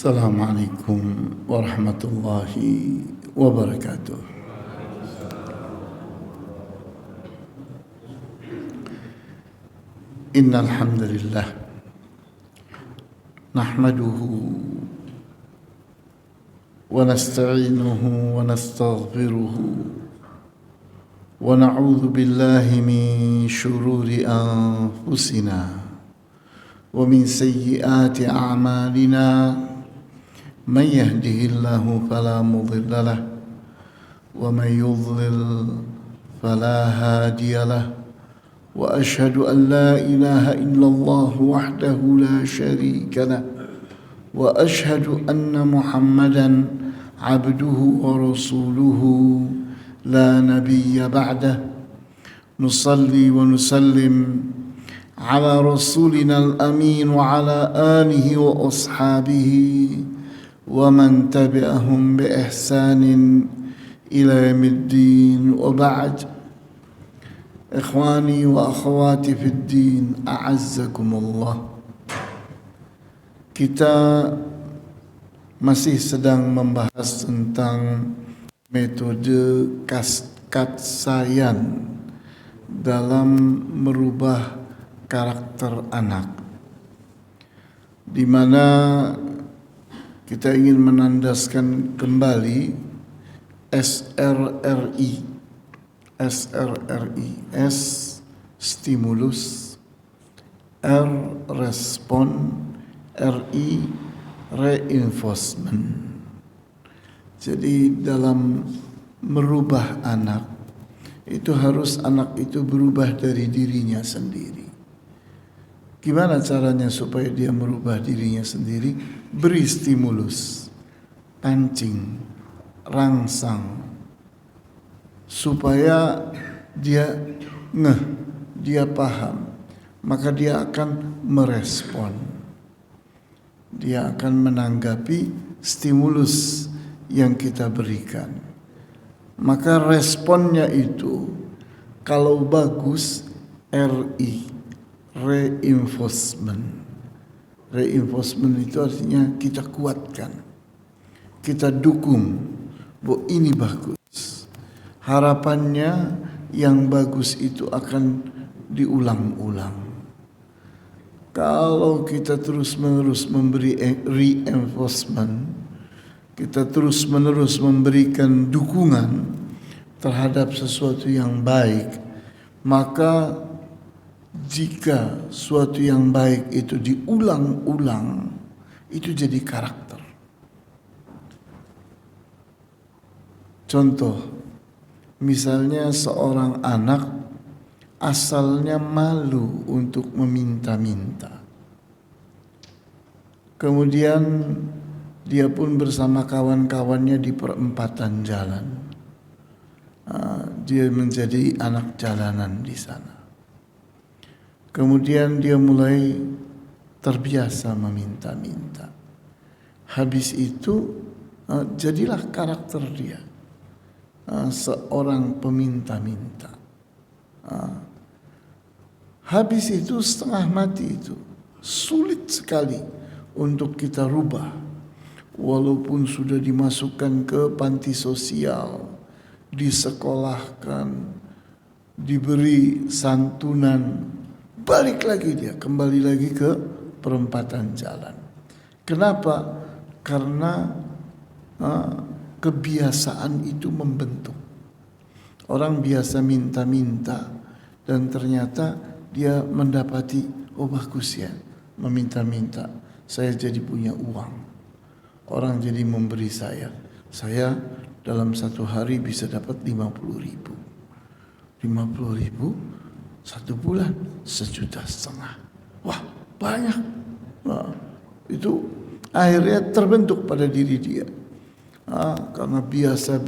Assalamualaikum warahmatullahi wabarakatuh. Innal hamdalillah nahmaduhu wa nasta'inuhu wa nastaghfiruhu wa na'udzu billahi min shururi anfusina wa min sayyiati a'malina. من يهده الله فلا مضل له ومن يضلل فلا هادي له وأشهد أن لا إله إلا الله وحده لا شريك له وأشهد أن محمدا عبده ورسوله لا نبي بعده. نصلي ونسلم على رسولنا الأمين وعلى آله وأصحابه ومن تبعهم بإحسان إلى يوم الدين. وبعد، إخواني وأخواتي في الدين، أعزكم الله. Kita masih sedang membahas tentang metode Katsayan dalam merubah karakter anak, di mana kita ingin menandaskan kembali SRRI. S stimulus, R respon, RI reinforcement. Jadi dalam merubah anak itu harus anak itu berubah dari dirinya sendiri. Gimana caranya supaya dia merubah dirinya sendiri? Beri stimulus, pancing, rangsang, supaya dia ngeh, dia paham, maka dia akan merespon. Dia akan menanggapi stimulus yang kita berikan. Maka responnya itu kalau bagus, RI reinforcement. Reinforcement itu artinya kita kuatkan, kita dukung bahwa ini bagus. Harapannya yang bagus itu akan diulang-ulang. Kalau kita terus-menerus memberi reinforcement, kita terus-menerus memberikan dukungan terhadap sesuatu yang baik, maka jika suatu yang baik itu diulang-ulang, itu jadi karakter. Contoh, misalnya seorang anak asalnya malu untuk meminta-minta. Kemudian dia pun bersama kawan-kawannya di perempatan jalan. Dia menjadi anak jalanan di sana. Kemudian dia mulai terbiasa meminta-minta. Habis itu jadilah karakter dia seorang peminta-minta. Habis itu setengah mati itu sulit sekali untuk kita rubah. Walaupun sudah dimasukkan ke panti sosial, disekolahkan, diberi santunan, balik lagi dia, kembali lagi ke perempatan jalan. Kenapa? Karena kebiasaan itu membentuk. Orang biasa minta-minta dan ternyata dia mendapati, oh bagus ya, meminta-minta. Saya jadi punya uang. Orang jadi memberi saya. Saya dalam satu hari bisa dapat 50.000. 50.000 satu bulan 1,5 juta. Wah, banyak. Nah, itu akhirnya terbentuk pada diri dia. Karena biasa,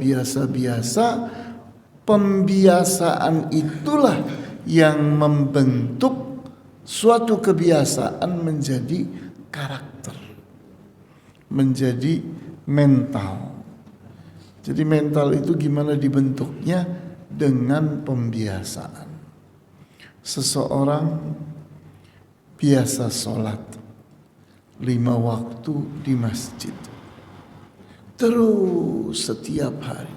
pembiasaan itulah yang membentuk suatu kebiasaan menjadi karakter, menjadi mental. Jadi mental itu gimana dibentuknya? Dengan pembiasaan. Seseorang biasa sholat, 5 waktu di masjid. Terus setiap hari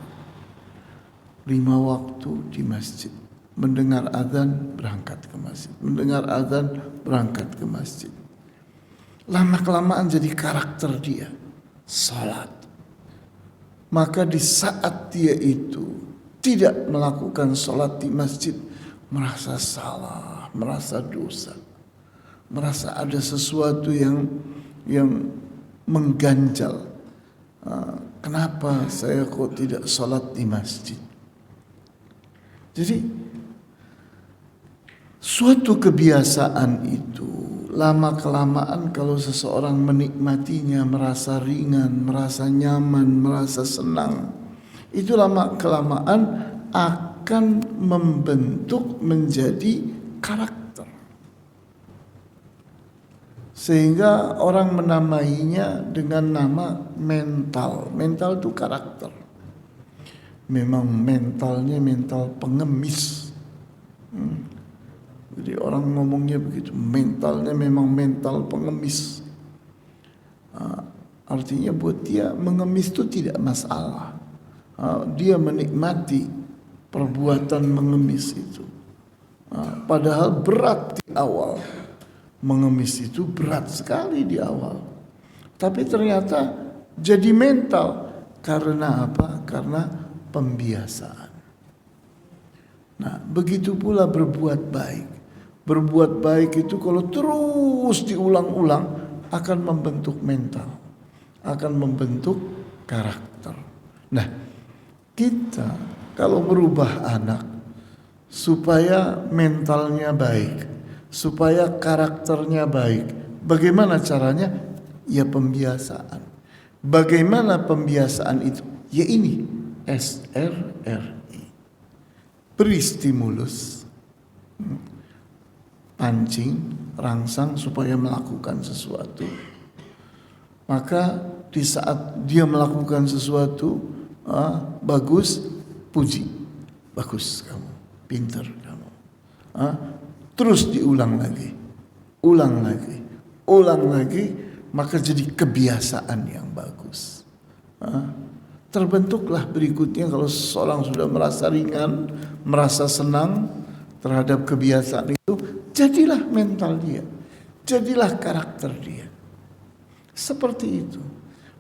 5 waktu di masjid. Mendengar azan berangkat ke masjid. Mendengar azan berangkat ke masjid. Lama-kelamaan jadi karakter dia. Salat. Maka di saat dia itu tidak melakukan salat di masjid, merasa salah, merasa dosa, merasa ada sesuatu yang mengganjal. Kenapa saya kok tidak salat di masjid? Jadi suatu kebiasaan itu lama-kelamaan kalau seseorang menikmatinya, merasa ringan, merasa nyaman, merasa senang, itu lama-kelamaan akan membentuk menjadi karakter. Sehingga orang menamainya dengan nama mental. Mental itu karakter. Memang mentalnya mental pengemis. Jadi orang ngomongnya begitu, mentalnya memang mental pengemis. Artinya buat dia mengemis itu tidak masalah. Dia menikmati perbuatan mengemis itu. Padahal berat di awal. Mengemis itu berat sekali di awal. Tapi ternyata jadi mental. Karena apa? Karena pembiasaan. Nah, begitu pula berbuat baik. Berbuat baik itu kalau terus diulang-ulang akan membentuk mental, akan membentuk karakter. Nah, kita kalau merubah anak supaya mentalnya baik, supaya karakternya baik, bagaimana caranya? Ya pembiasaan. Bagaimana pembiasaan itu? Ya ini SRRI. Beri stimulus, pancing, rangsang supaya melakukan sesuatu. Maka di saat dia melakukan sesuatu bagus, puji, bagus kamu, pintar kamu. Terus diulang lagi, ulang lagi, ulang lagi, maka jadi kebiasaan yang bagus. Terbentuklah berikutnya kalau seseorang sudah merasa ringan, merasa senang terhadap kebiasaan itu, jadilah mental dia, jadilah karakter dia. Seperti itu.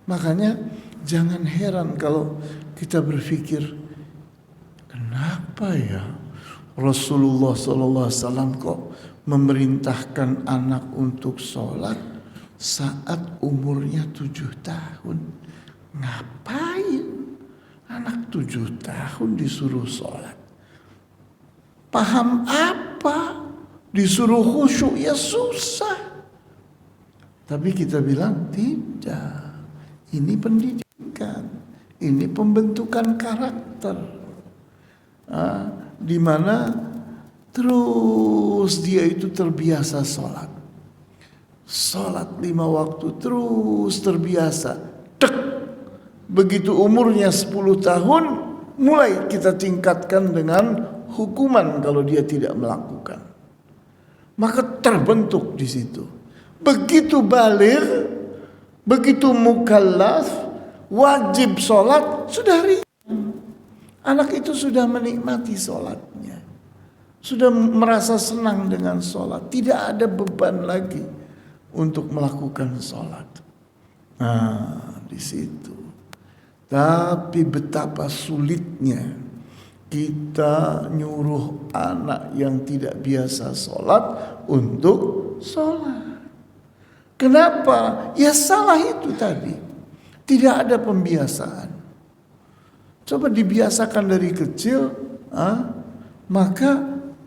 Makanya jangan heran kalau kita berpikir, kenapa ya Rasulullah SAW kok memerintahkan anak untuk sholat saat umurnya 7 tahun. Ngapain anak 7 tahun disuruh sholat? Paham apa? Disuruh khusyuk ya susah. Tapi kita bilang tidak. Ini pendidikan, ini pembentukan karakter. Di mana terus dia itu terbiasa sholat. Sholat 5 waktu terus terbiasa. Begitu umurnya 10 tahun, mulai kita tingkatkan dengan hukuman kalau dia tidak melakukan. Maka terbentuk di situ. Begitu baligh, begitu mukallaf, wajib sholat, sudah ringan. Anak itu sudah menikmati sholatnya, sudah merasa senang dengan sholat, tidak ada beban lagi untuk melakukan sholat. Nah, di situ. Tapi betapa sulitnya kita nyuruh anak yang tidak biasa sholat untuk sholat. Kenapa? Ya salah itu tadi. Tidak ada pembiasaan. Coba dibiasakan dari kecil, maka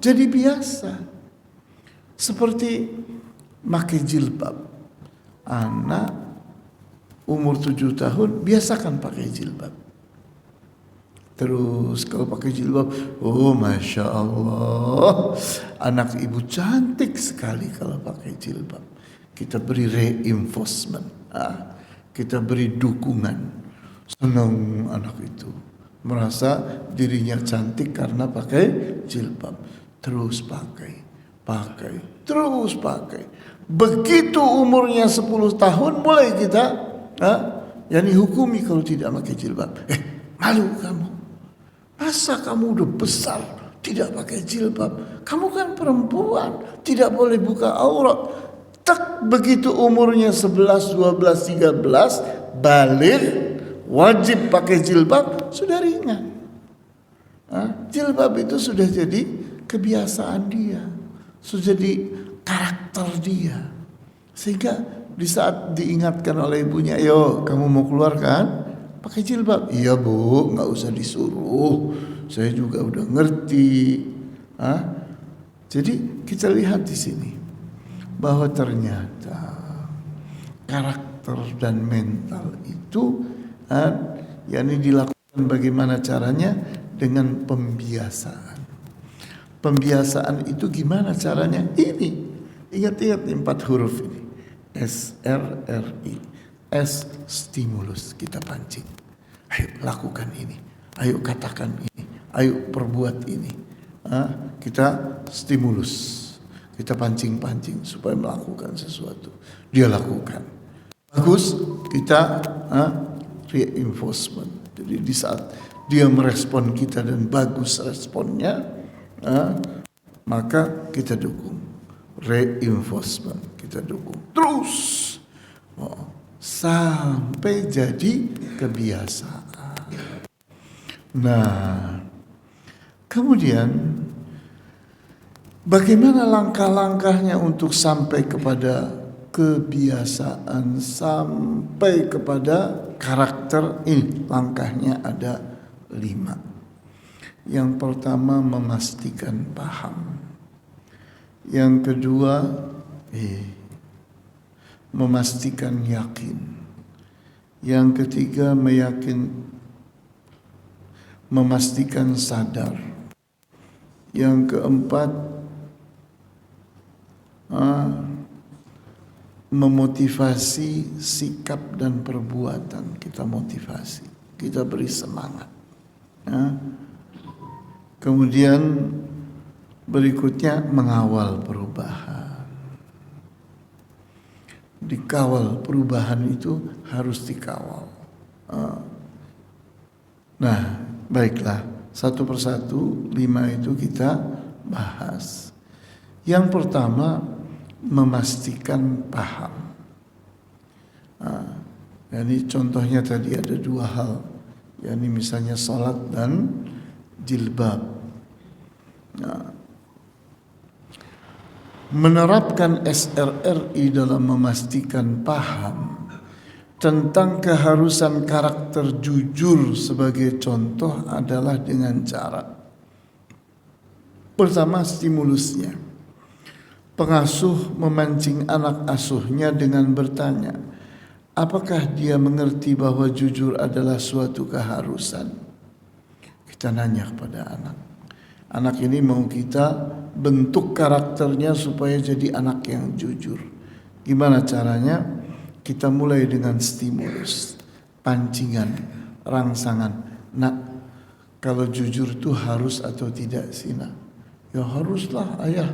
jadi biasa. Seperti pakai jilbab. Anak umur 7 tahun biasakan pakai jilbab. Terus kalau pakai jilbab, oh Masya Allah, anak ibu cantik sekali kalau pakai jilbab. Kita beri reinforcement, kita beri dukungan. Senang anak itu, merasa dirinya cantik karena pakai jilbab. Terus pakai, pakai, terus pakai. Begitu umurnya 10 tahun mulai kita yang dihukumi kalau tidak pakai jilbab. Malu kamu. Masa kamu udah besar tidak pakai jilbab? Kamu kan perempuan, tidak boleh buka aurat. Tak, begitu umurnya 11, 12, 13 balik wajib pakai jilbab, sudah ringan. Jilbab itu sudah jadi kebiasaan dia, sudah jadi karakter dia. Sehingga di saat diingatkan oleh ibunya, "Yo, kamu mau keluar kan? Pakai jilbab." "Iya Bu, nggak usah disuruh. Saya juga udah ngerti." Jadi kita lihat di sini bahwa ternyata karakter dan mental itu yakni dilakukan bagaimana caranya, dengan pembiasaan. Pembiasaan itu gimana caranya? Ini ingat-ingat 4 huruf ini. SRRI. S, stimulus, kita pancing. Ayo lakukan ini, ayo katakan ini, ayo perbuat ini. Kita stimulus, kita pancing-pancing supaya melakukan sesuatu. Dia lakukan. Bagus, kita reinforcement. Jadi di saat dia merespon kita dan bagus responnya, maka kita dukung. Reinforcement, kita dukung terus sampai jadi kebiasaan. Nah, kemudian bagaimana langkah-langkahnya untuk sampai kepada kebiasaan, sampai kepada karakter ini? Langkahnya ada 5. Yang pertama, memastikan paham. Yang kedua, memastikan yakin. Yang ketiga, memastikan sadar. Yang keempat, memotivasi sikap dan perbuatan. Kita motivasi, kita beri semangat. Kemudian berikutnya, mengawal perubahan. Dikawal, perubahan itu harus dikawal. Nah, baiklah, satu persatu 5 itu kita bahas. Yang pertama, memastikan paham. Jadi contohnya tadi ada 2 hal, yakni misalnya salat dan jilbab. Menerapkan SRRI dalam memastikan paham tentang keharusan karakter jujur sebagai contoh adalah dengan cara pertama, stimulusnya. Pengasuh memancing anak asuhnya dengan bertanya, apakah dia mengerti bahwa jujur adalah suatu keharusan? Kita nanya kepada anak. Anak ini mau kita bentuk karakternya supaya jadi anak yang jujur. Gimana caranya? Kita mulai dengan stimulus, pancingan, rangsangan. Nak, kalau jujur itu harus atau tidak sih nak? Ya haruslah ayah.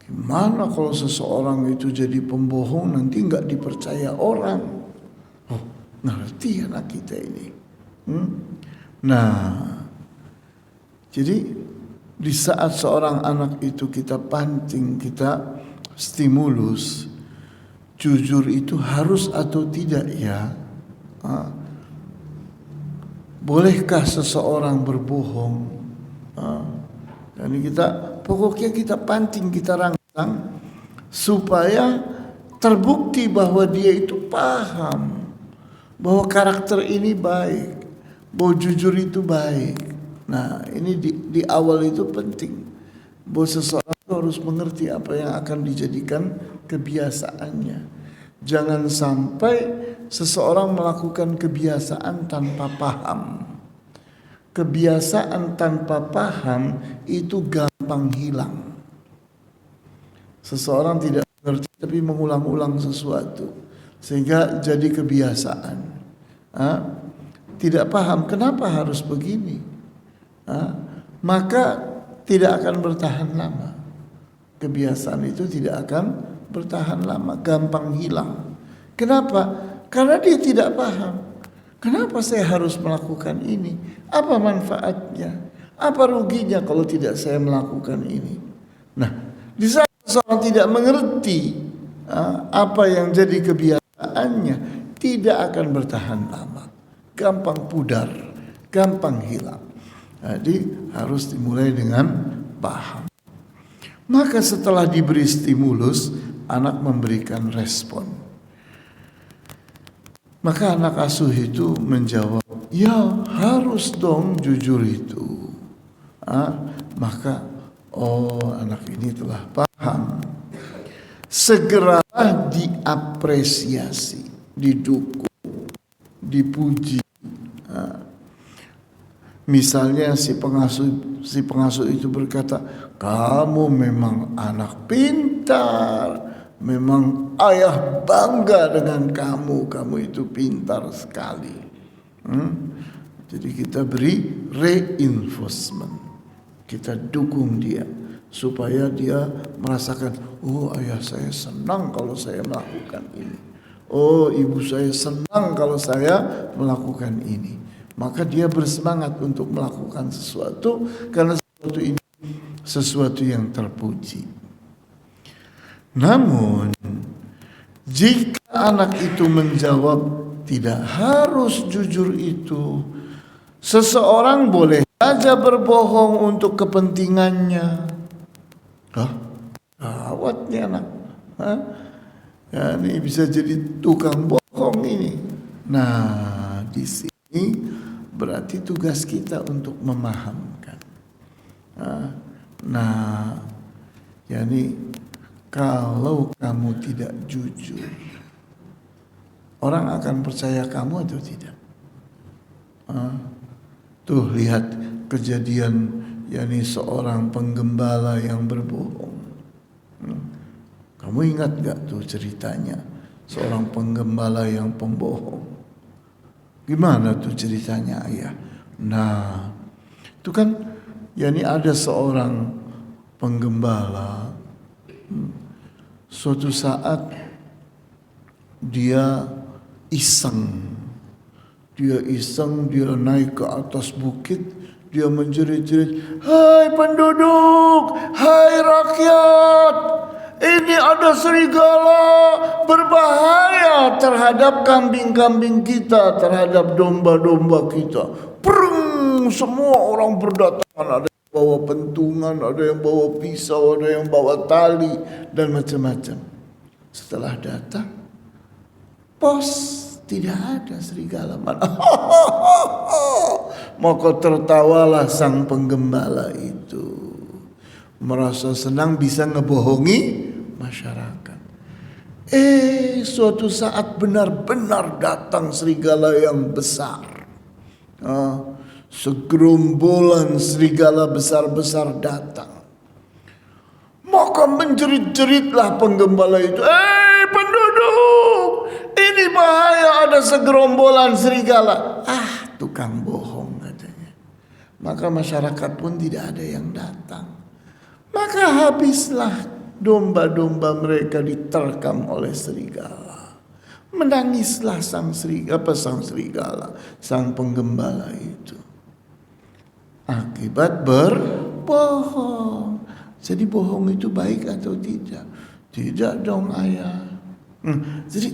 Gimana kalau seseorang itu jadi pembohong nanti nggak dipercaya orang? Oh, ngerti anak kita ini. Nah, jadi di saat seorang anak itu kita pancing, kita stimulus, jujur itu harus atau tidak ya? Bolehkah seseorang berbohong? Dan pokoknya kita pancing, kita rangsang supaya terbukti bahwa dia itu paham bahwa karakter ini baik, bahwa jujur itu baik. Nah, ini di awal itu penting bahwa seseorang harus mengerti apa yang akan dijadikan kebiasaannya. Jangan sampai seseorang melakukan kebiasaan tanpa paham. Kebiasaan tanpa paham itu gampang hilang. Seseorang tidak mengerti tapi mengulang-ulang sesuatu sehingga jadi kebiasaan. Tidak paham kenapa harus begini, maka tidak akan bertahan lama. kebiasaan itu tidak akan bertahan lama, gampang hilang. Kenapa? Karena dia tidak paham. Kenapa saya harus melakukan ini? Apa manfaatnya? Apa ruginya kalau tidak saya melakukan ini? Nah, di saat seorang tidak mengerti apa yang jadi kebiasaannya, tidak akan bertahan lama, gampang pudar, gampang hilang. Jadi harus dimulai dengan paham. Maka setelah diberi stimulus, anak memberikan respon. Maka anak asuh itu menjawab, ya harus dong jujur itu. Maka anak ini telah paham. Segeralah diapresiasi, didukung, dipuji. Misalnya si pengasuh itu berkata, kamu memang anak pintar, memang ayah bangga dengan kamu itu pintar sekali. Jadi kita beri reinforcement, kita dukung dia supaya dia merasakan, oh ayah saya senang kalau saya melakukan ini, oh ibu saya senang kalau saya melakukan ini. Maka dia bersemangat untuk melakukan sesuatu karena sesuatu ini sesuatu yang terpuji. Namun jika anak itu menjawab tidak harus jujur itu, seseorang boleh saja berbohong untuk kepentingannya. Gawat nih anak. Ya, ini bisa jadi tukang bohong ini. Nah, di sini berarti tugas kita untuk memahamkan. Jadi kalau kamu tidak jujur, orang akan percaya kamu atau tidak? Tuh lihat kejadian, yakni seorang penggembala yang berbohong. Kamu ingat gak tuh ceritanya seorang penggembala yang pembohong? Gimana tuh ceritanya ayah? Nah, itu kan yakni ada seorang penggembala. Suatu saat dia iseng, dia naik ke atas bukit, dia menjerit-jerit, hai penduduk, hai rakyat, ini ada serigala berbahaya terhadap kambing-kambing kita, terhadap domba-domba kita. Prung, semua orang berdatangan, ada yang bawa pentungan, ada yang bawa pisau, ada yang bawa tali dan macam-macam. Setelah datang, pos, tidak ada serigala mana. Maka tertawalah sang penggembala itu, merasa senang bisa ngebohongi masyarakat. Suatu saat benar-benar datang serigala yang besar. Segerombolan serigala besar-besar datang. Maka menjerit-jeritlah penggembala itu, penduduk, ini bahaya, ada segerombolan serigala. Tukang bohong katanya. Maka masyarakat pun tidak ada yang datang. Maka habislah domba-domba mereka diterkam oleh serigala. Menangislah sang penggembala itu. Akibat berbohong. Jadi bohong itu baik atau tidak? Tidak dong ayah. Jadi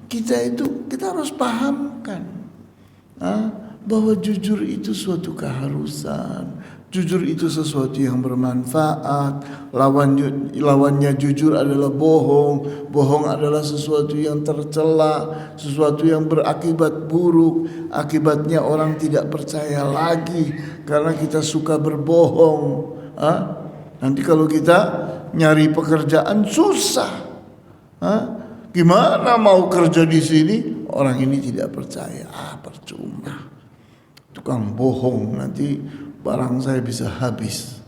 kita harus pahamkan bahwa jujur itu suatu keharusan. Jujur itu sesuatu yang bermanfaat. Lawannya jujur adalah bohong. Bohong adalah sesuatu yang tercela, sesuatu yang berakibat buruk. Akibatnya orang tidak percaya lagi karena kita suka berbohong. Nanti kalau kita nyari pekerjaan susah. Gimana mau kerja di sini? Orang ini tidak percaya. Percuma. Tukang bohong, nanti barang saya bisa habis.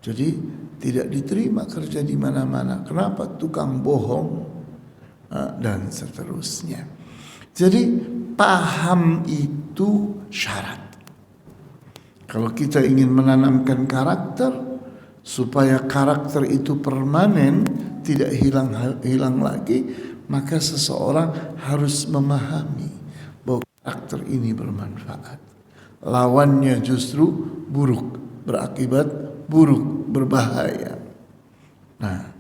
Jadi tidak diterima kerja di mana-mana. Kenapa? Tukang bohong dan seterusnya. Jadi paham itu syarat. Kalau kita ingin menanamkan karakter, supaya karakter itu permanen, tidak hilang lagi, maka seseorang harus memahami bahwa karakter ini bermanfaat. Lawannya justru buruk, berakibat buruk, berbahaya. Nah,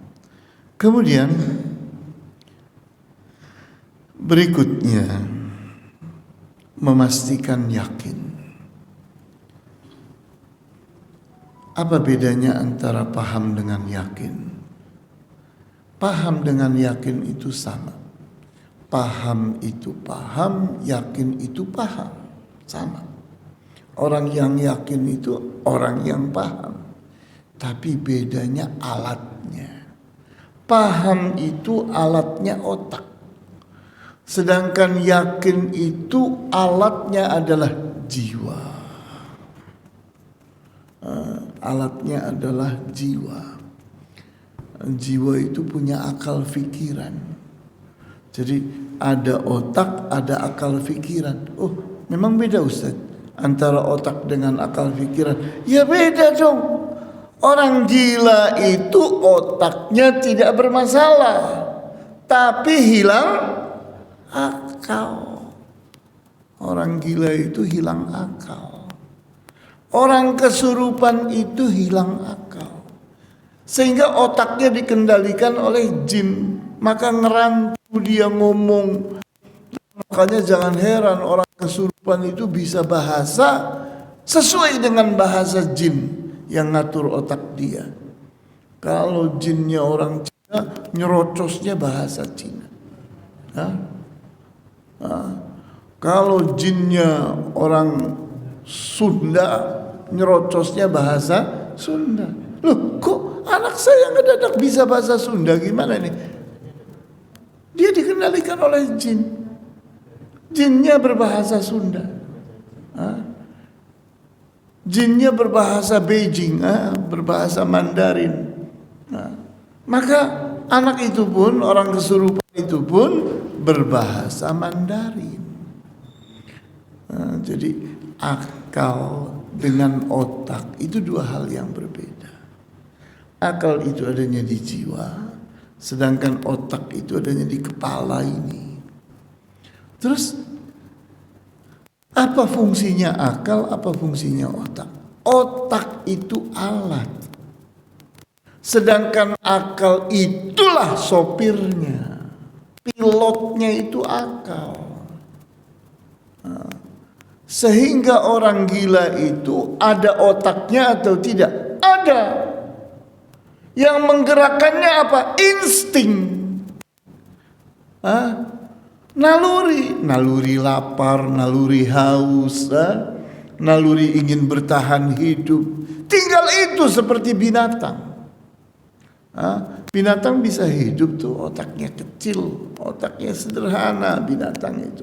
kemudian berikutnya memastikan yakin. Apa bedanya antara paham dengan yakin? Paham dengan yakin itu sama. Paham itu paham, yakin itu paham. Sama. Orang yang yakin itu orang yang paham. Tapi bedanya alatnya. Paham itu alatnya otak. Sedangkan yakin itu alatnya adalah jiwa. Alatnya adalah jiwa. Jiwa itu punya akal pikiran. Jadi ada otak, ada akal pikiran. Oh, memang beda Ustaz antara otak dengan akal pikiran? Ya beda dong. Orang gila itu otaknya tidak bermasalah, tapi hilang akal. Orang gila itu hilang akal. Orang kesurupan itu hilang akal. Sehingga otaknya dikendalikan oleh jin. Maka ngerantu dia ngomong. Makanya jangan heran orang kesurupan itu bisa bahasa sesuai dengan bahasa jin yang ngatur otak dia. Kalau jinnya orang Cina, nyerocosnya bahasa Cina. Kalau jinnya orang Sunda, nyerocosnya bahasa Sunda. Loh, kok anak saya ngedadak bisa bahasa Sunda, gimana nih? Dia dikendalikan oleh jin. Jinnya berbahasa Sunda. Jinnya berbahasa Beijing, berbahasa Mandarin. Maka anak itu pun, orang kesurupan itu pun berbahasa Mandarin. Jadi akal dengan otak itu dua hal yang berbeda. Akal itu adanya di jiwa, sedangkan otak itu adanya di kepala ini. Terus apa fungsinya akal, apa fungsinya otak? Otak itu alat, sedangkan akal itulah sopirnya. Pilotnya itu akal. Sehingga orang gila itu ada otaknya atau tidak? Ada. Yang menggerakkannya apa? Insting. Naluri lapar, naluri haus, naluri ingin bertahan hidup. Tinggal itu seperti binatang. Binatang bisa hidup tuh, otaknya kecil, otaknya sederhana binatang itu.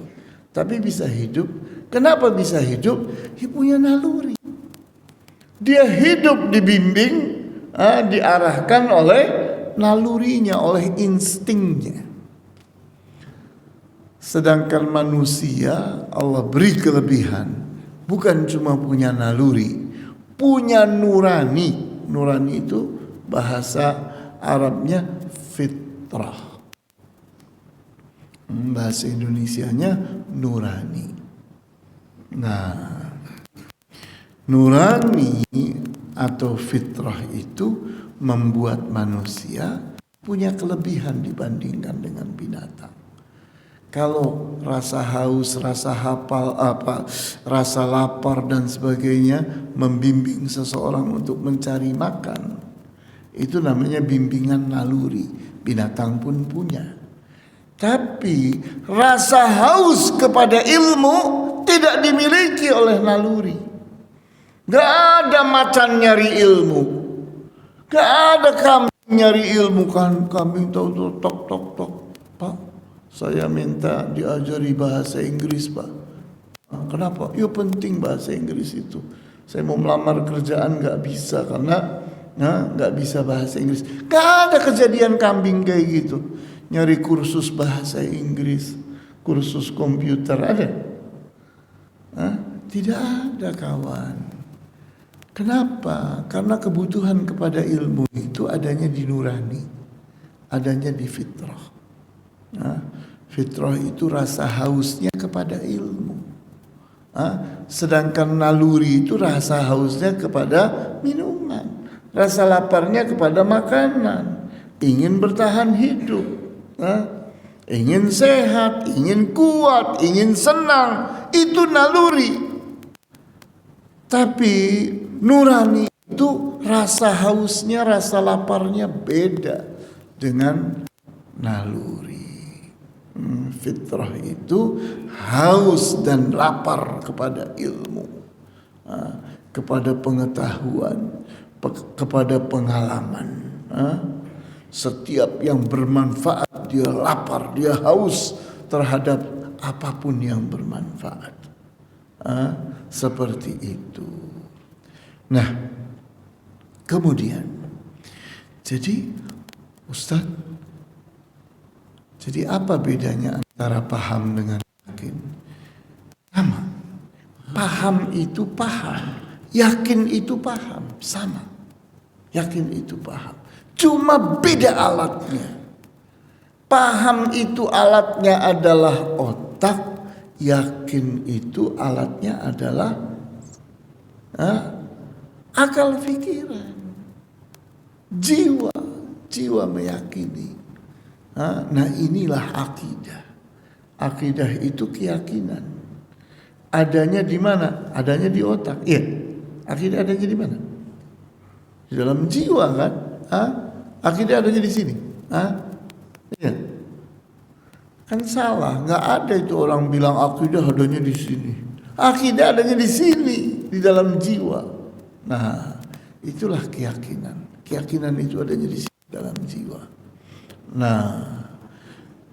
Tapi bisa hidup. Kenapa bisa hidup? Dia punya naluri. Dia hidup dibimbing, diarahkan oleh nalurinya, oleh instingnya. Sedangkan manusia Allah beri kelebihan, bukan cuma punya naluri, punya nurani. Nurani itu bahasa Arabnya fitrah. Bahasa Indonesianya nurani. Nah, nurani atau fitrah itu membuat manusia punya kelebihan dibandingkan dengan binatang. Kalau rasa haus, rasa rasa lapar dan sebagainya membimbing seseorang untuk mencari makan, itu namanya bimbingan naluri. Binatang pun punya. Tapi rasa haus kepada ilmu tidak dimiliki oleh naluri. Gak ada macan nyari ilmu, gak ada kambing nyari ilmu. Kan kambing tahu tok tok tok, Pak, saya minta diajari bahasa Inggris, Pak. Kenapa? Ya penting bahasa Inggris itu. Saya mau melamar kerjaan gak bisa karena gak bisa bahasa Inggris. Gak ada kejadian kambing kayak gitu. Nyari kursus bahasa Inggris, kursus komputer ada? Tidak ada kawan. Kenapa? Karena kebutuhan kepada ilmu itu adanya di nurani, adanya di fitrah. Nah, fitrah itu rasa hausnya kepada ilmu. Sedangkan naluri itu rasa hausnya kepada minuman, rasa laparnya kepada makanan, ingin bertahan hidup, ingin sehat, ingin kuat, ingin senang, itu naluri. Tapi nurani itu rasa hausnya, rasa laparnya beda dengan naluri. Fitrah itu haus dan lapar kepada ilmu, kepada pengetahuan, kepada pengalaman. Setiap yang bermanfaat dia lapar, dia haus terhadap apapun yang bermanfaat. Seperti itu. Nah, kemudian jadi Ustaz, jadi apa bedanya antara paham dengan yakin? Sama. Paham itu paham, yakin itu paham, sama. Yakin itu paham, cuma beda alatnya. Paham itu alatnya adalah otak, yakin itu alatnya adalah akal pikiran, jiwa meyakini. Nah, inilah akidah. Akidah itu keyakinan. Adanya di mana? Adanya di otak. Iya. Akidah adanya di mana? Di dalam jiwa kan? Akidah adanya di sini. Iya. Kan salah, nggak ada itu orang bilang akidah adanya di sini. Akidah adanya di sini, di dalam jiwa. Nah, itulah keyakinan. Keyakinan itu adanya di sini, dalam jiwa. Nah,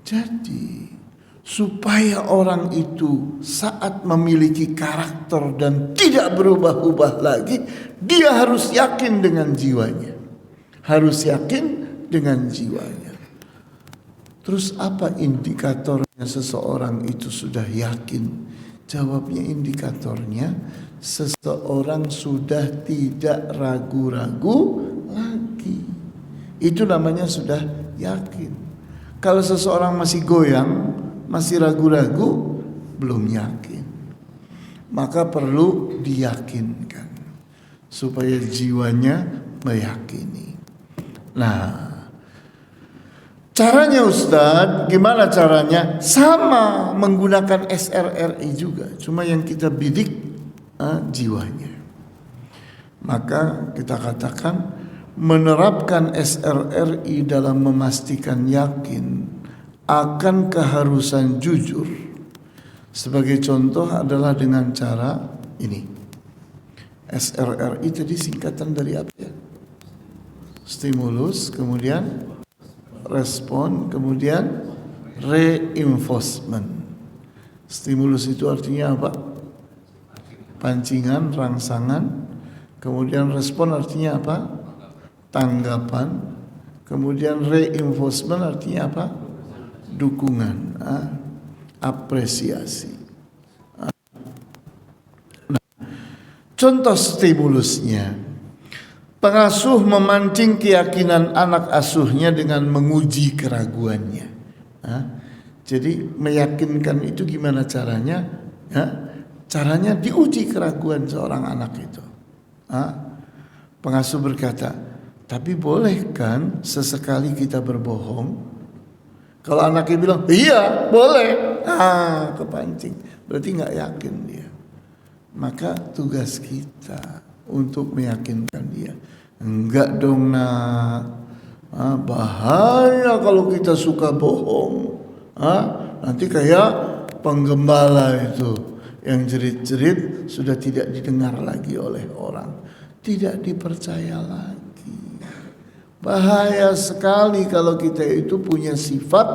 jadi supaya orang itu saat memiliki karakter dan tidak berubah-ubah lagi, dia harus yakin dengan jiwanya. Harus yakin dengan jiwanya. Terus apa indikatornya seseorang itu sudah yakin? Jawabnya, indikatornya seseorang sudah tidak ragu-ragu lagi. Itu namanya sudah yakin. Kalau seseorang masih goyang, masih ragu-ragu, belum yakin. Maka perlu diyakinkan supaya jiwanya meyakini. Nah, caranya Ustadz, gimana caranya? Sama, menggunakan SRRI juga. Cuma yang kita bidik jiwanya. Maka kita katakan menerapkan SRRI dalam memastikan yakin akan keharusan jujur. Sebagai contoh adalah dengan cara ini. SRRI tadi singkatan dari apa ya? Stimulus, kemudian respon, kemudian reinforcement. Stimulus itu artinya apa? Pancingan, rangsangan. Kemudian respon artinya apa? Tanggapan. Kemudian reinforcement artinya apa? Dukungan, apresiasi. Nah, contoh stimulusnya. Pengasuh memancing keyakinan anak asuhnya dengan menguji keraguannya. Jadi meyakinkan itu gimana caranya? Caranya diuji keraguan seorang anak itu. Pengasuh berkata, tapi boleh kan sesekali kita berbohong? Kalau anaknya bilang, iya boleh. Kepancing. Berarti gak yakin dia. Maka tugas kita untuk meyakinkan dia. Enggak dong nak, bahaya kalau kita suka bohong. Nanti kayak penggembala itu yang jerit-jerit sudah tidak didengar lagi oleh orang, tidak dipercaya lagi. Bahaya sekali kalau kita itu punya sifat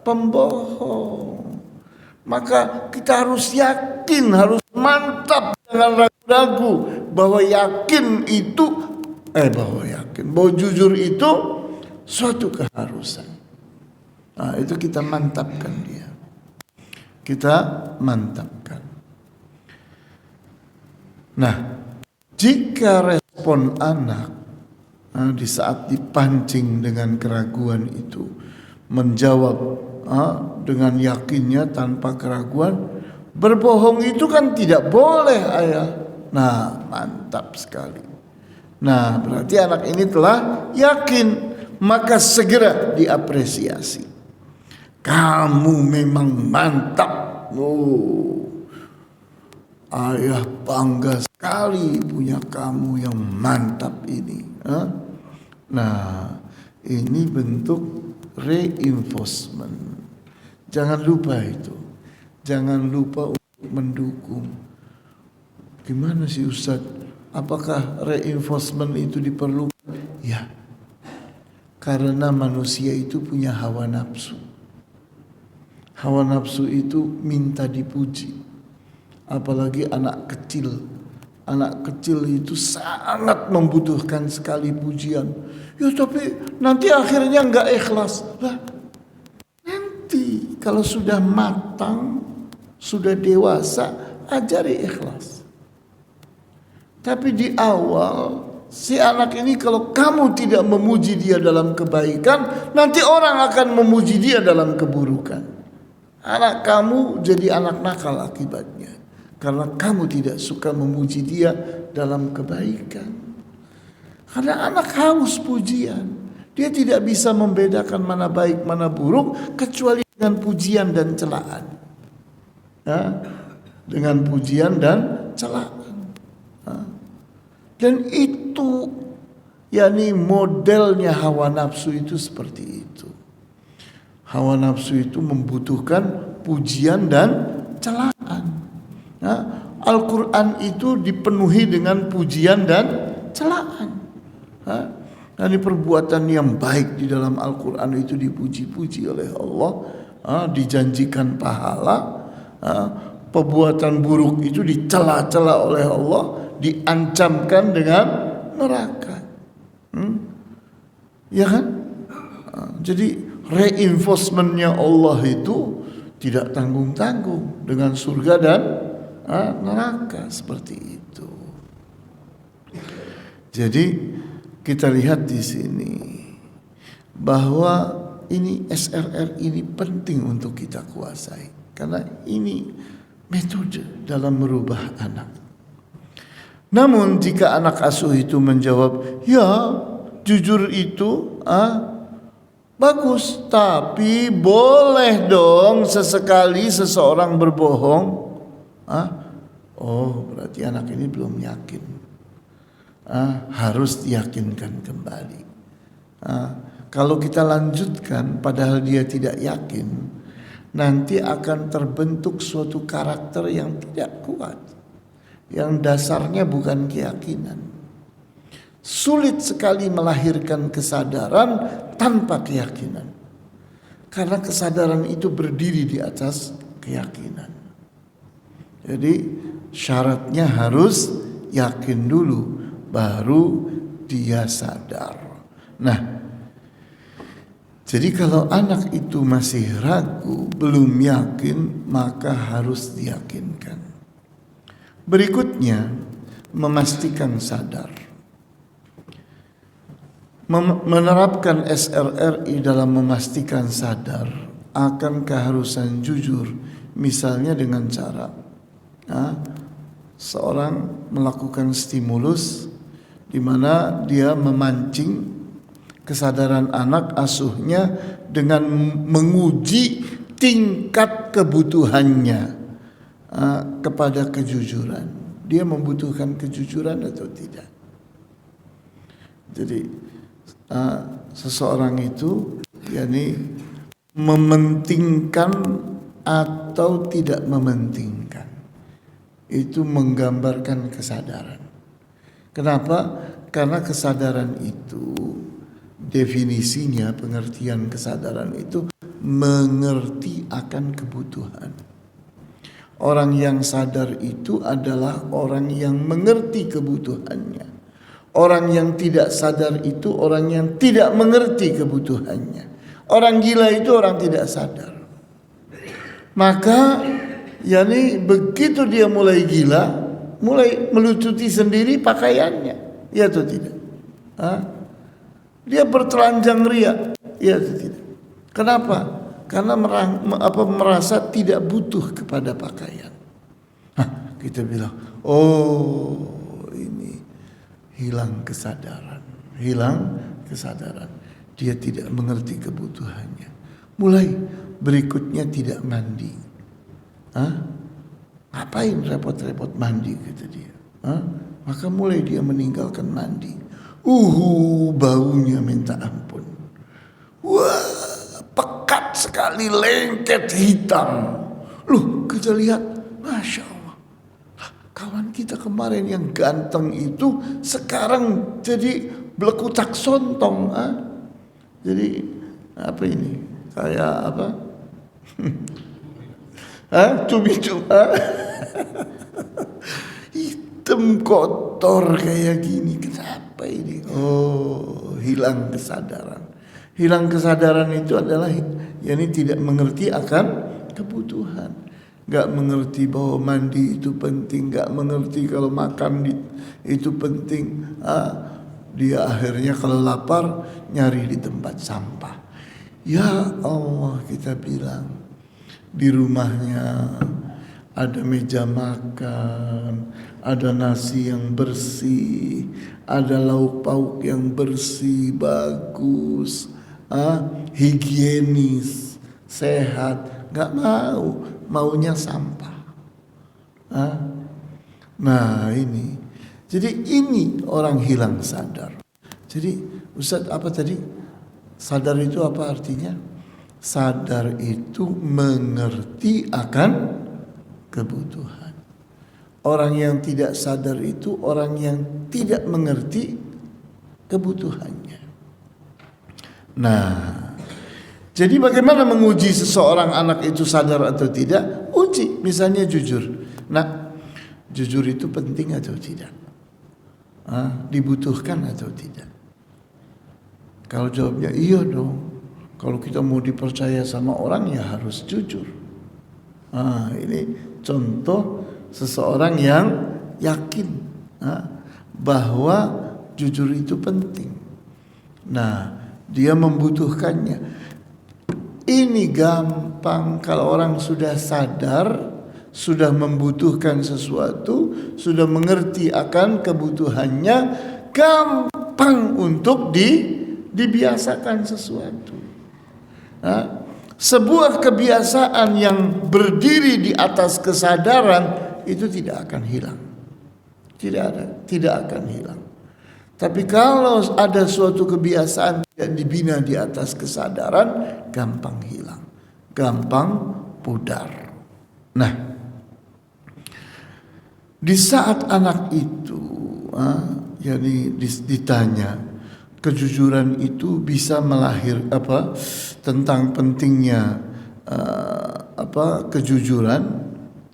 pembohong. Maka kita harus yakin, harus mantap, jangan ragu-ragu bahwa yakin itu bahwa jujur itu suatu keharusan. Itu kita mantapkan dia. Kita mantapkan. Nah, Jika respon anak di saat dipancing dengan keraguan itu menjawab dengan yakinnya tanpa keraguan, berbohong itu kan tidak boleh ayah. Nah, mantap sekali. Nah, berarti anak ini telah yakin, maka segera diapresiasi. Kamu memang mantap. Oh, ayah bangga sekali punya kamu yang mantap ini. Nah, ini bentuk reinforcement. Jangan lupa itu. Jangan lupa untuk mendukung. Gimana sih Ustadz? Apakah reinforcement itu diperlukan? Ya, karena manusia itu punya hawa nafsu. Hawa nafsu itu minta dipuji. Apalagi anak kecil. Anak kecil itu sangat membutuhkan sekali pujian. Ya tapi nanti akhirnya enggak ikhlas. Lah, nanti kalau sudah matang, sudah dewasa, ajari ikhlas. Tapi di awal si anak ini kalau kamu tidak memuji dia dalam kebaikan, nanti orang akan memuji dia dalam keburukan. Anak kamu jadi anak nakal akibatnya. Karena kamu tidak suka memuji dia dalam kebaikan. Karena anak haus pujian. Dia tidak bisa membedakan mana baik mana buruk kecuali dengan pujian dan celaan. Dengan pujian dan celaan. Dan itu yakni modelnya hawa nafsu itu seperti itu. Hawa nafsu itu membutuhkan pujian dan celaan. Al-Quran itu dipenuhi dengan pujian dan celaan. Ini perbuatan yang baik di dalam Al-Quran itu dipuji-puji oleh Allah, dijanjikan pahala. Perbuatan buruk itu dicela-cela oleh Allah, diancamkan dengan neraka. Ya kan? Jadi reinforcementnya Allah itu tidak tanggung-tanggung dengan surga dan neraka seperti itu. Jadi kita lihat di sini bahwa ini SRR ini penting untuk kita kuasai karena ini metode dalam merubah anak. Namun jika anak asuh itu menjawab, ya jujur itu bagus, tapi boleh dong sesekali seseorang berbohong. Oh, berarti anak ini belum yakin. Harus diyakinkan kembali. Kalau kita lanjutkan padahal dia tidak yakin, nanti akan terbentuk suatu karakter yang tidak kuat, yang dasarnya bukan keyakinan. Sulit sekali melahirkan kesadaran tanpa keyakinan. Karena kesadaran itu berdiri di atas keyakinan. Jadi syaratnya harus yakin dulu, baru dia sadar. Nah, jadi kalau anak itu masih ragu, belum yakin, maka harus diyakinkan. Berikutnya, memastikan sadar. Menerapkan SRRI dalam memastikan sadar akan keharusan jujur, misalnya dengan cara seorang melakukan stimulus di mana dia memancing kesadaran anak asuhnya dengan menguji tingkat kebutuhannya kepada kejujuran. Dia membutuhkan kejujuran atau tidak. Jadi seseorang itu yakni mementingkan atau tidak mementingkan, itu menggambarkan kesadaran. Kenapa? Karena kesadaran itu definisinya, pengertian kesadaran itu mengerti akan kebutuhan. Orang yang sadar itu adalah orang yang mengerti kebutuhannya. Orang yang tidak sadar itu orang yang tidak mengerti kebutuhannya. Orang gila itu orang tidak sadar. Maka yakni begitu dia mulai gila, mulai melucuti sendiri pakaiannya, ya atau tidak? Dia bertelanjang ria, ya atau tidak? Kenapa? Karena merasa tidak butuh kepada pakaian. Kita bilang, oh ini hilang kesadaran. Dia tidak mengerti kebutuhannya. Mulai berikutnya tidak mandi. Ngapain repot-repot mandi, kata dia. Maka mulai dia meninggalkan mandi. Baunya minta ampun. Wah, pekat sekali, lengket hitam. Loh, kita lihat, Masya Allah. Kawan kita kemarin yang ganteng itu sekarang jadi belekutak sontong. Jadi apa ini? Kayak apa? Cumi-cumi. Hitam kotor kayak gini. Kenapa ini? Oh, hilang kesadaran. Hilang kesadaran itu adalah tidak mengerti akan kebutuhan. Gak mengerti bahwa mandi itu penting. Gak mengerti kalau makan itu penting. Dia akhirnya kalau lapar nyari di tempat sampah. Ya Allah, kita bilang di rumahnya ada meja makan, ada nasi yang bersih, ada lauk pauk yang bersih, bagus, higienis, sehat. Gak maunya sampah. Nah ini, jadi ini orang hilang sadar. Jadi Ustaz, apa tadi? Sadar itu apa artinya? Sadar itu mengerti akan kebutuhan. Orang yang tidak sadar itu orang yang tidak mengerti kebutuhannya. Nah, jadi bagaimana menguji seseorang anak itu sadar atau tidak? Uji, misalnya jujur. Nah, jujur itu penting atau tidak? Dibutuhkan atau tidak? Kalau jawabnya iya dong. Kalau kita mau dipercaya sama orang ya harus jujur. Ini contoh seseorang yang yakin bahwa jujur itu penting. Nah, dia membutuhkannya. Ini gampang kalau orang sudah sadar, sudah membutuhkan sesuatu, sudah mengerti akan kebutuhannya, gampang untuk dibiasakan sesuatu. Sebuah kebiasaan yang berdiri di atas kesadaran itu tidak akan hilang. Tidak akan hilang. Tapi kalau ada suatu kebiasaan yang dibina di atas kesadaran, gampang hilang, gampang pudar. Nah, di saat anak itu ditanya, kejujuran itu bisa tentang pentingnya kejujuran,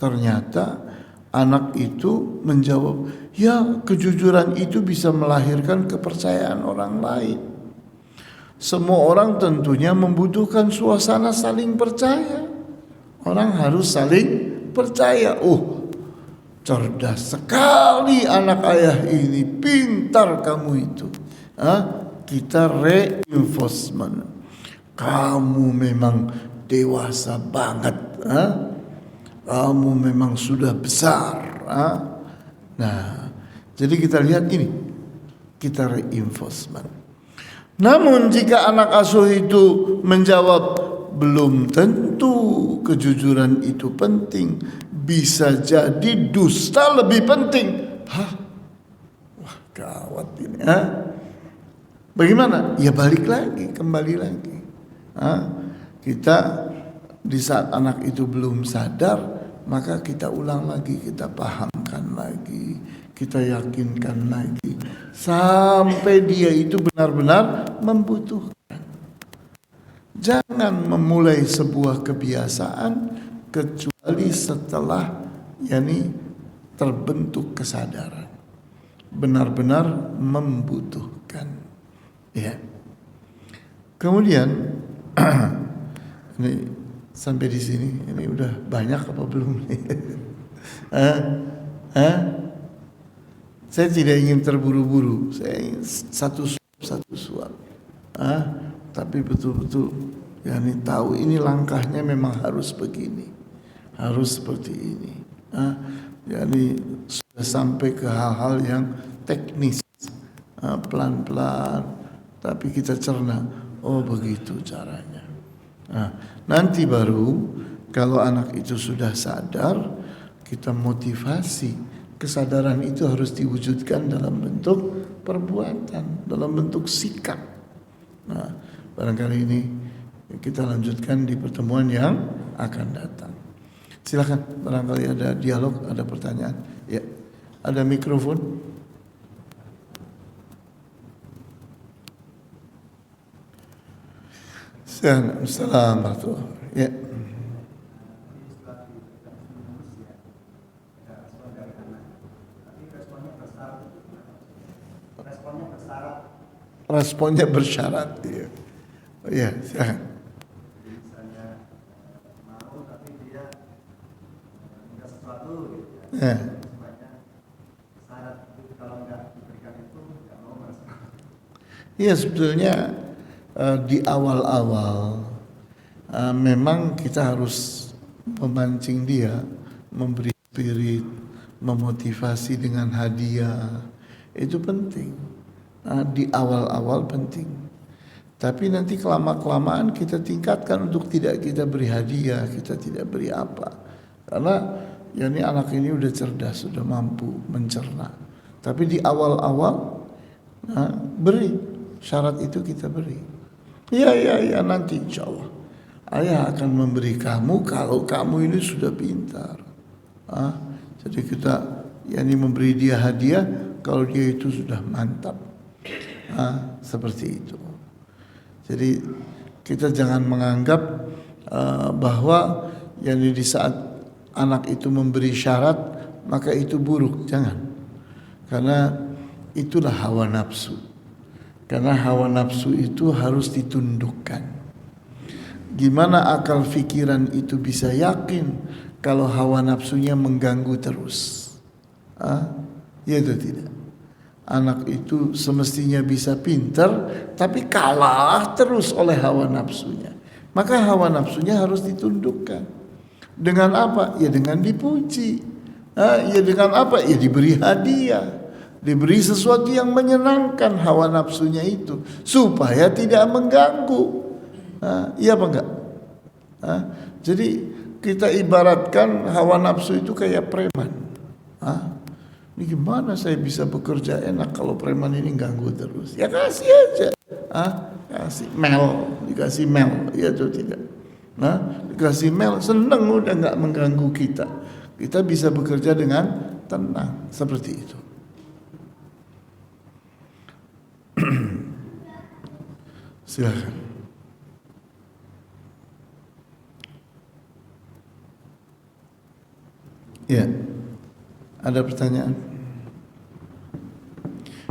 ternyata anak itu menjawab, ya kejujuran itu bisa melahirkan kepercayaan orang lain. Semua orang tentunya membutuhkan suasana saling percaya. Orang harus saling percaya. Cerdas sekali anak ayah ini, pintar kamu itu. Kita reinforcement. Kamu memang dewasa banget. Kamu memang sudah besar. Nah, jadi kita lihat ini, kita reinforcement. Namun jika anak asuh itu menjawab, belum tentu kejujuran itu penting, bisa jadi dusta lebih penting. Wah, gawat ini. Bagaimana? Ya kembali lagi. Kita di saat anak itu belum sadar, maka kita ulang lagi, kita pahamkan lagi, kita yakinkan lagi, sampai dia itu benar-benar membutuhkan. Jangan memulai sebuah kebiasaan kecuali setelah terbentuk kesadaran, benar-benar membutuhkan. Ya. Kemudian ini sampai di sini, ini udah banyak apa belum nih? Saya tidak ingin terburu-buru, saya ingin satu suap. Tapi betul-betul yani tahu ini langkahnya memang harus begini, harus seperti ini. Yani sudah sampai ke hal-hal yang teknis, pelan-pelan, tapi kita cerna, oh begitu caranya. Nanti baru kalau anak itu sudah sadar, kita motivasi. Kesadaran itu harus diwujudkan dalam bentuk perbuatan, dalam bentuk sikap. Barangkali ini kita lanjutkan di pertemuan yang akan datang. Silakan, barangkali ada dialog, ada pertanyaan. Ya, ada mikrofon. Assalamualaikum. Ya. Responnya bersyarat, ya. Oh ya, silakan. Misalnya mau tapi dia minta sesuatu gitu Ya. Semuanya syarat itu kalau nggak diberikan itu nggak mau merespon. Iya, sebetulnya di awal-awal memang kita harus memancing dia, memberi spirit, memotivasi dengan hadiah. Itu penting. Di awal-awal penting. Tapi nanti kelamaan kita tingkatkan untuk tidak kita beri hadiah, kita tidak beri apa. Karena ya ini anak ini udah cerdas, sudah mampu mencerna. Tapi di awal-awal beri, syarat itu kita beri. Ya nanti insya Allah ayah akan memberi kamu kalau kamu ini sudah pintar. Jadi kita ini memberi dia hadiah kalau dia itu sudah mantap. Seperti itu. Jadi kita jangan menganggap bahwa di saat anak itu memberi syarat maka itu buruk, jangan. Karena itulah hawa nafsu. Karena hawa nafsu itu harus ditundukkan. Gimana akal fikiran itu bisa yakin kalau hawa nafsunya mengganggu terus? Ya itu tidak. Anak itu semestinya bisa pintar, tapi kalah terus oleh hawa nafsunya. Maka hawa nafsunya harus ditundukkan. Dengan apa? Ya dengan dipuji. Ya dengan apa? Ya diberi hadiah. Diberi sesuatu yang menyenangkan hawa nafsunya itu. Supaya tidak mengganggu. Iya apa enggak? Jadi kita ibaratkan hawa nafsu itu kayak preman. Ini gimana saya bisa bekerja enak kalau preman ini ganggu terus? Ya kasih aja. Kasih dikasih mel, ya atau tidak? Dikasih mel, senang udah nggak mengganggu kita. Kita bisa bekerja dengan tenang, seperti itu. Silakan. Ya, ada pertanyaan?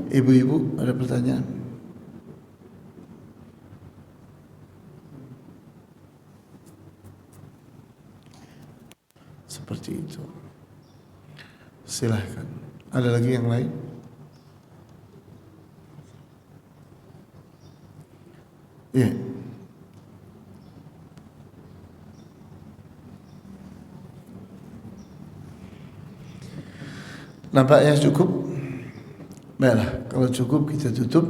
Ibu-ibu ada pertanyaan? Seperti itu. Silahkan. Ada lagi yang lain? Ya. Nampaknya cukup. Baiklah, kalau cukup kita tutup.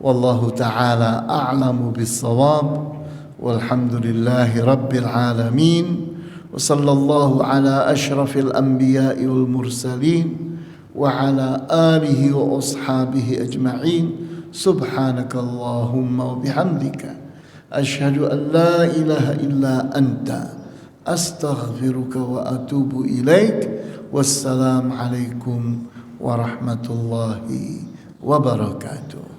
Wallahu ta'ala a'lamu bis-shawab. Walhamdulillahi rabbil alamin. Wa sallallahu ala asyrafil anbiya'i wal mursalin wa ala alihi wa ashabihi ajma'in. Subhanakallahumma wa bihamdika asyhadu an la ilaha illa anta astaghfiruka wa atubu ilaik. Wassalamu alaikum warahmatullahi wabarakatuh.